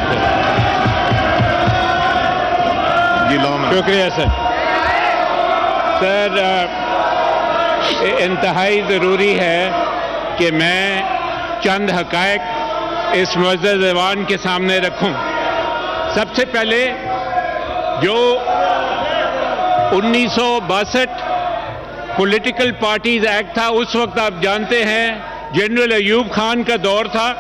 سر. شکریہ سر. سر انتہائی ضروری ہے کہ میں چند حقائق اس معزز ایوان کے سامنے رکھوں. سب سے پہلے جو 1962 پولیٹیکل پارٹیز ایکٹ تھا، اس وقت آپ جانتے ہیں جنرل ایوب خان کا دور تھا.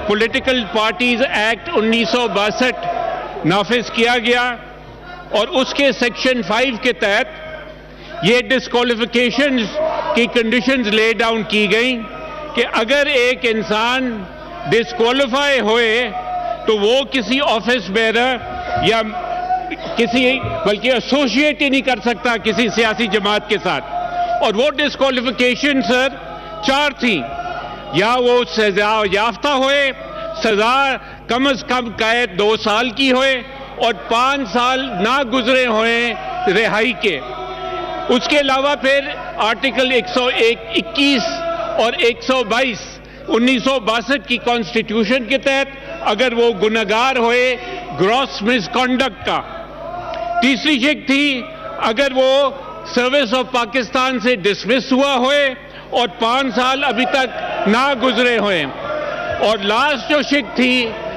پولیٹیکل پارٹیز ایکٹ 1962 نافذ کیا گیا اور اس کے سیکشن 5 کے تحت یہ ڈسکوالیفیکیشنز کی کنڈیشنز لے ڈاؤن کی گئیں کہ اگر ایک انسان ڈسکوالیفائی ہوئے تو وہ کسی آفس بیرر یا کسی بلکہ ایسوسیٹ ہی نہیں کر سکتا کسی سیاسی جماعت کے ساتھ. اور وہ ڈسکوالیفیکیشن سر 4 تھیں. یا وہ سزا یافتہ ہوئے، سزا کم از کم قید 2 سال کی ہوئے اور 5 سال نہ گزرے ہوئے رہائی کے. اس کے علاوہ پھر آرٹیکل 121 اور 122 1962 کی کانسٹیٹیوشن کے تحت اگر وہ گنہگار ہوئے گراس مس کانڈکٹ کا. تیسری شک تھی اگر وہ سروس آف پاکستان سے ڈسمس ہوا ہوئے اور 5 سال ابھی تک نہ گزرے ہوئے. اور لاسٹ جو شک تھی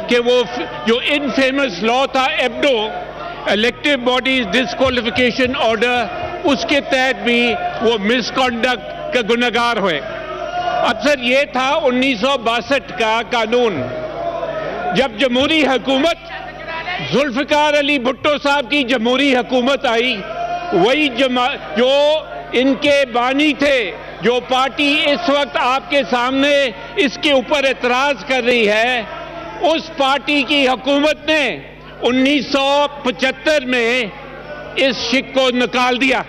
کہ وہ جو انفیمس لا تھا EBDO elective bodies disqualification order, اس کے تحت بھی وہ مس کانڈکٹ کا گنہگار ہوئے. اب سر یہ تھا 1962 کا قانون. جب جمہوری حکومت ذوالفقار علی بھٹو صاحب کی جمہوری حکومت آئی، وہی جو ان کے بانی تھے، جو پارٹی اس وقت آپ کے سامنے اس کے اوپر اعتراض کر رہی ہے، اس پارٹی کی حکومت نے 1975 میں اس شک کو نکال دیا.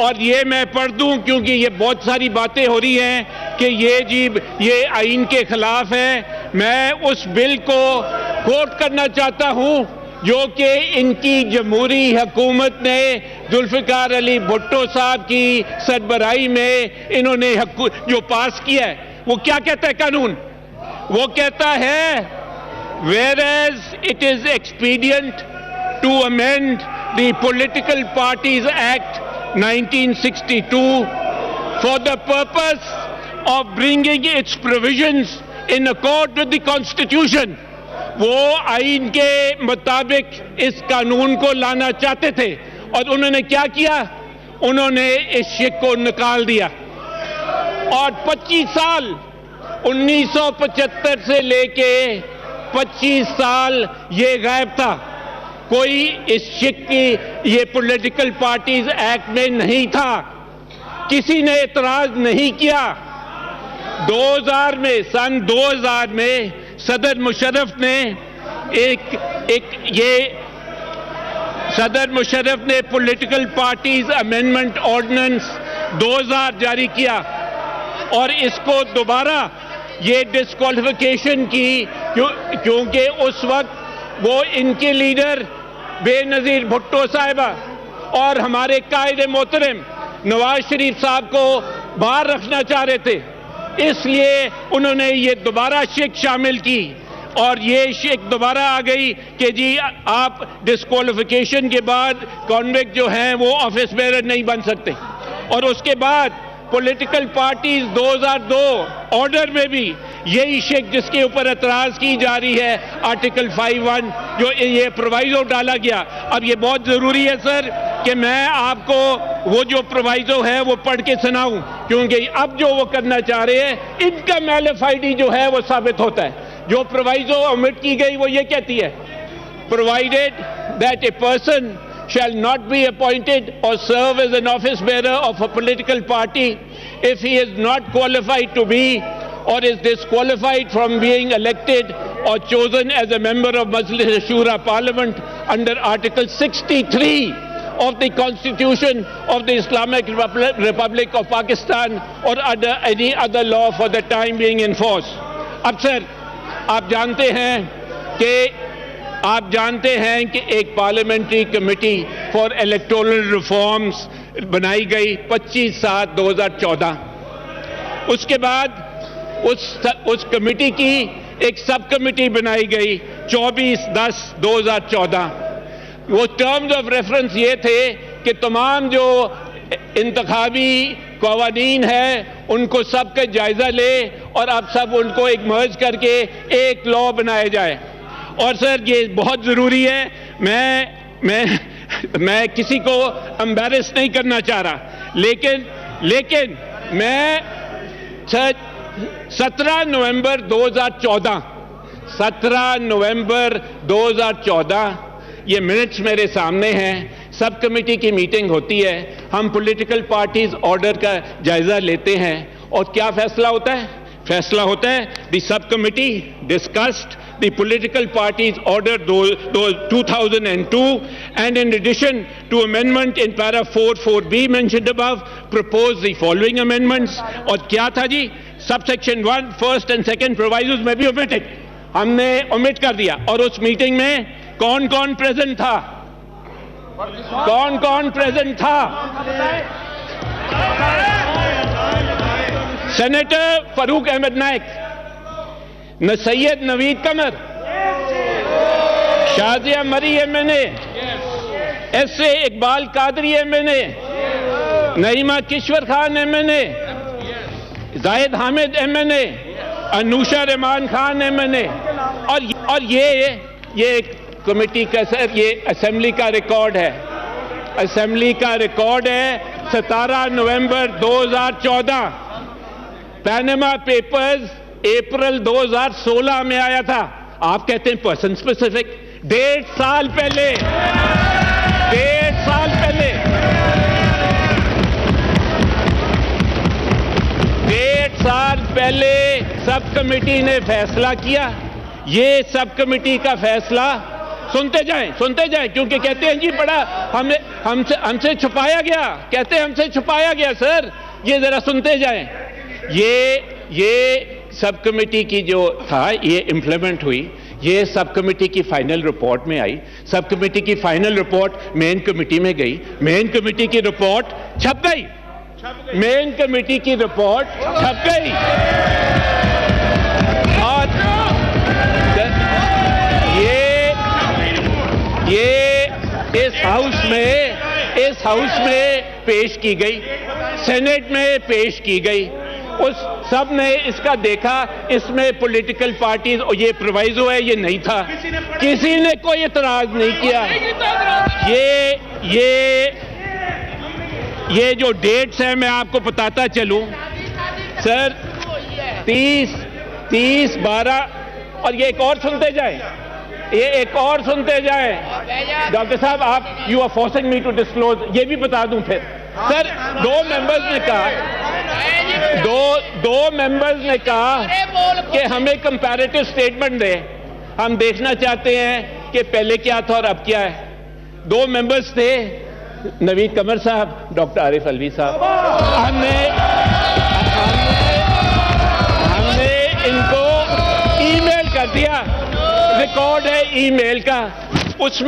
اور یہ میں پڑھ دوں کیونکہ یہ بہت ساری باتیں ہو رہی ہیں کہ یہ آئین کے خلاف ہے. میں اس بل کو کوٹ کرنا چاہتا ہوں جو کہ ان کی جمہوری حکومت نے ذوالفقار علی بھٹو صاحب کی سربراہی میں انہوں نے جو پاس کیا ہے. وہ کیا کہتا ہے قانون؟ وہ کہتا ہے whereas it is expedient to amend the Political Parties Act 1962 for the purpose of bringing its provisions in accord with the Constitution. وہ آئین کے مطابق اس قانون کو لانا چاہتے تھے اور انہوں نے کیا کیا؟ انہوں نے اس شک کو نکال دیا. اور 25 سال 1975 سے لے کے 25 سال یہ غائب تھا. کوئی اس شک کی یہ پولیٹیکل پارٹیز ایکٹ میں نہیں تھا. کسی نے اعتراض نہیں کیا. 2000 میں سن 2000 میں صدر مشرف نے پولیٹیکل پارٹیز امینڈمنٹ آرڈیننس 2000 جاری کیا اور اس کو دوبارہ یہ ڈسکوالیفیکیشن کی کیونکہ اس وقت وہ ان کے لیڈر بے نظیر بھٹو صاحبہ اور ہمارے قائد محترم نواز شریف صاحب کو باہر رکھنا چاہ رہے تھے. اس لیے انہوں نے یہ دوبارہ شک شامل کی اور یہ شک دوبارہ آ گئی کہ جی آپ ڈسکوالیفیکیشن کے بعد کانویکٹ جو ہیں وہ آفس بیرر نہیں بن سکتے. اور اس کے بعد پولیٹیکل پارٹیز 2002 آرڈر میں بھی یہی شک جس کے اوپر اعتراض کی جا رہی ہے آرٹیکل 5(1) جو یہ پرووائزو ڈالا گیا. اب یہ بہت ضروری ہے سر کہ میں آپ کو وہ جو پرووائزو ہے وہ پڑھ کے سناؤں کیونکہ اب جو وہ کرنا چاہ رہے ہیں ان کا میلیفائڈی جو ہے وہ ثابت ہوتا ہے. جو پرووائزو omit کی گئی وہ یہ کہتی ہے provided that a person shall not be appointed or serve as an office bearer of a political party if he is not qualified to be or is disqualified from being elected or chosen as a member of Majlis Shura Parliament under Article 63 of the Constitution of the Islamic Republic of Pakistan or under any other law for the time being in force. اب سر آپ جانتے ہیں کہ ایک parliamentary committee for electoral reforms بنائی گئی 25/7/2014. اس کے بعد اس کمیٹی کی ایک سب کمیٹی بنائی گئی 24/10/2014. وہ ٹرمز آف ریفرنس یہ تھے کہ تمام جو انتخابی قوانین ہیں ان کو سب کا جائزہ لے اور اب سب ان کو ایک مرج کر کے ایک لا بنایا جائے. اور سر یہ بہت ضروری ہے. میں کسی کو امبیرس نہیں کرنا چاہ رہا, لیکن میں 17 نومبر 2014 یہ منٹس میرے سامنے ہیں. سب کمیٹی کی میٹنگ ہوتی ہے, ہم پولیٹیکل پارٹیز آرڈر کا جائزہ لیتے ہیں اور کیا فیصلہ ہوتا ہے؟ فیصلہ ہوتا ہے the subcommittee discussed the political parties order 2002 and in addition to amendment in para 4(4)(b) mentioned above propose the following amendments. اور کیا تھا جی؟ subsection 1 first and second provisos میں بھی omitted, ہم نے omit کر دیا. اور اس میٹنگ میں کون کون present تھا؟ Senator Farooq Ahmed Naik, Syed Naveed Qamar, Shazia Marri M N A, S A Iqbal Qadri M N A, Naeema Kishwar Khan M N A, Zahid Hamid M N A, Anusha Rahman Khan M N A. اور یہ کمیٹی کا سر یہ اسمبلی کا ریکارڈ ہے, 17 نومبر 2014. پینما پیپرز اپریل 2016 میں آیا تھا. آپ کہتے ہیں پرسن اسپیسیفک, 1.5 سال پہلے سب کمیٹی نے فیصلہ کیا. یہ سب کمیٹی کا فیصلہ سنتے جائیں کیونکہ کہتے ہیں جی بڑا ہم سے چھپایا گیا, کہتے ہیں ہم سے چھپایا گیا. سر یہ ذرا سنتے جائیں. یہ سب کمیٹی کی جو تھا یہ امپلیمنٹ ہوئی, یہ سب کمیٹی کی فائنل رپورٹ میں آئی. سب کمیٹی کی فائنل رپورٹ مین کمیٹی میں گئی, مین کمیٹی کی رپورٹ چھپ گئی. اور یہ اس ہاؤس میں پیش کی گئی, سینیٹ میں پیش کی گئی. اس سب نے اس کا دیکھا, اس میں پولیٹیکل پارٹیز, اور یہ پروائزو ہے, یہ نہیں تھا, کسی نے کوئی اعتراض نہیں کیا. یہ جو ڈیٹس ہیں میں آپ کو بتاتا چلوں سر, 30/12. اور یہ ایک اور سنتے جائیں, ڈاکٹر صاحب آپ you are forcing me to disclose. یہ بھی بتا دوں پھر سر, دو ممبرز نے کہا کہ ہمیں کمپیریٹو سٹیٹمنٹ دیں, ہم دیکھنا چاہتے ہیں کہ پہلے کیا تھا اور اب کیا ہے. 2 ممبرز تھے, نوید قمر صاحب, ڈاکٹر عارف علوی صاحب. ہم نے ان کو ای میل کر دیا, ریکارڈ ہے ای میل کا, اس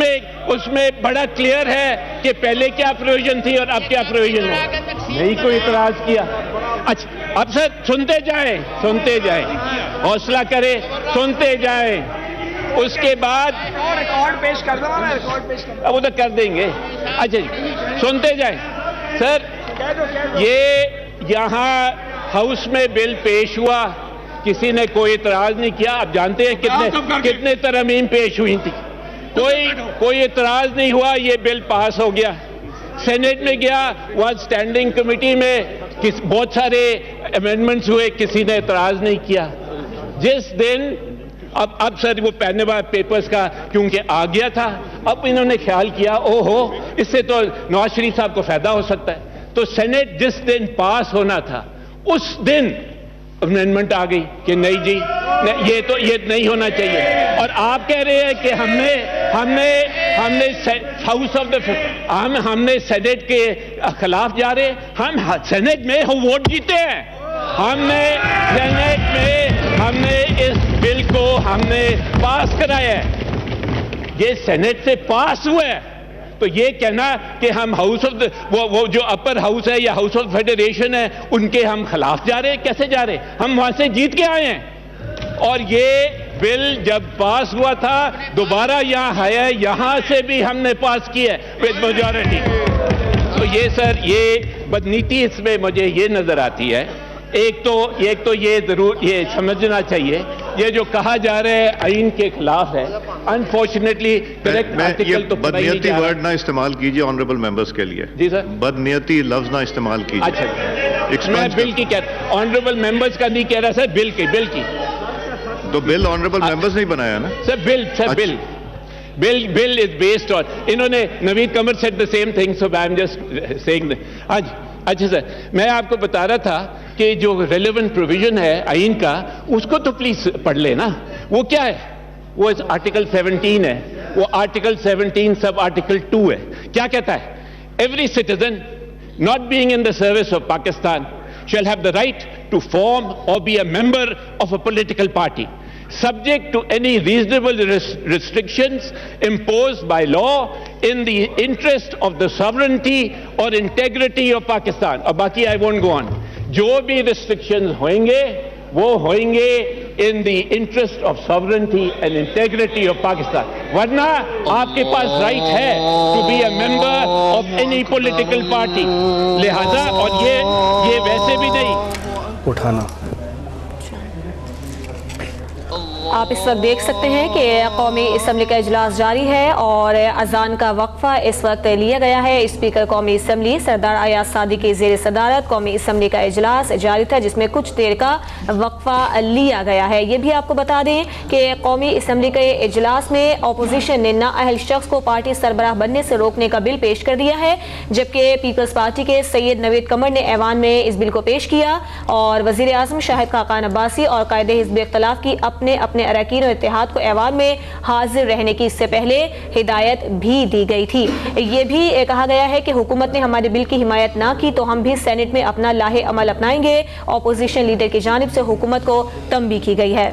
میں بڑا کلیئر ہے کہ پہلے کیا پروویژن تھی اور اب کیا پروویژن ہے. نہیں کوئی اعتراض کیا. اچھا اب سر سنتے جائیں, حوصلہ کرے, سنتے جائیں. اس کے بعد ریکارڈ پیش کر دو, اب ادھر کر دیں گے. اچھا جی سنتے جائیں سر. یہ یہاں ہاؤس میں بل پیش ہوا, کسی نے کوئی اعتراض نہیں کیا. آپ جانتے ہیں کتنے ترامیم پیش ہوئی تھی, کوئی اعتراض نہیں ہوا, یہ بل پاس ہو گیا. سینیٹ میں گیا, وہاں اسٹینڈنگ کمیٹی میں بہت سارے امینڈمنٹس ہوئے, کسی نے اعتراض نہیں کیا. جس دن اب سر وہ پینما پیپرز کا کیونکہ آ گیا تھا, اب انہوں نے خیال کیا اس سے تو نواز شریف صاحب کو فائدہ ہو سکتا ہے. تو سینیٹ جس دن پاس ہونا تھا اس دن امینڈمنٹ آ گئی کہ نہیں جی یہ نہیں ہونا چاہیے. اور آپ کہہ رہے ہیں کہ ہم نے ہاؤس آف ہم نے سینیٹ کے خلاف جا رہے. ہم سینیٹ میں ووٹ جیتے ہیں, ہم نے سینیٹ میں ہم نے اس بل کو ہم نے پاس کرایا ہے, یہ سینیٹ سے پاس ہوا ہے. تو یہ کہنا کہ ہم ہاؤس آف وہ جو اپر ہاؤس ہے یا ہاؤس آف فیڈریشن ہے ان کے ہم خلاف جا رہے ہیں, کیسے جا رہے ہیں؟ ہم وہاں سے جیت کے آئے ہیں. اور یہ بل جب پاس ہوا تھا دوبارہ یہاں ہے, یہاں سے بھی ہم نے پاس کیا ود میجورٹی. تو یہ سر یہ بدنیتی اس میں مجھے یہ نظر آتی ہے. ایک تو یہ ضرور یہ سمجھنا چاہیے یہ جو کہا جا رہا ہے آئین کے خلاف ہے. انفارچونیٹلی کریکٹ آرٹیکل تو بدنیتی ورڈ نہ استعمال کیجیے آنریبل ممبرز کے لیے. جی سر, بدنیتی لفظ نہ استعمال کیجیے. اچھا میں بل کی کہتا آنریبل ممبرز کا نہیں کہہ رہا سر, بل کی تو بل آنریبل ممبرز نہیں بنایا نا سر. بل از بیسڈ آن انہوں نے نوید Qamar said the same thing so I'm just saying that. اچھا سر, میں آپ کو بتا رہا تھا کہ جو ریلیونٹ پروویژن ہے آئین کا اس کو تو پلیز پڑھ لیں نا. وہ کیا ہے؟ وہ آرٹیکل 17 ہے. وہ آرٹیکل 17 سب آرٹیکل 2 ہے. کیا کہتا ہے؟ Every citizen not being in the service of Pakistan shall have the right to form or be a member of a political party subject to any reasonable restrictions imposed by law in the interest of the sovereignty or integrity of Pakistan. اور باقی I won't go on. جو بھی restrictions ہوئیں گے وہ ہوئیں گے in the interest of sovereignty and integrity of Pakistan. ورنہ آپ کے پاس رائٹ ہے to be a member of any political party. لہذا اور یہ ویسے بھی نہیں اٹھانا. آپ اس وقت دیکھ سکتے ہیں کہ قومی اسمبلی کا اجلاس جاری ہے اور اذان کا وقفہ اس وقت لیا گیا ہے. اسپیکر قومی اسمبلی سردار ایاز صادق کی زیر صدارت قومی اسمبلی کا اجلاس جاری تھا جس میں کچھ دیر کا وقفہ لیا گیا ہے. یہ بھی آپ کو بتا دیں کہ قومی اسمبلی کے اجلاس میں اپوزیشن نے نااہل شخص کو پارٹی سربراہ بننے سے روکنے کا بل پیش کر دیا ہے, جبکہ پیپلز پارٹی کے سید نوید قمر نے ایوان میں اس بل کو پیش کیا اور وزیر اعظم شاہد خاقان عباسی اور قائد حزب اختلاف کی اپنے اراکین اور اتحاد کو ایوان میں حاضر رہنے کی اس سے پہلے ہدایت بھی دی گئی تھی. یہ بھی کہا گیا ہے کہ حکومت نے ہمارے بل کی حمایت نہ کی تو ہم بھی سینٹ میں اپنا لاہ عمل اپنائیں گے. اپوزیشن لیڈر کی جانب سے حکومت کو تنبیہ کی گئی ہے.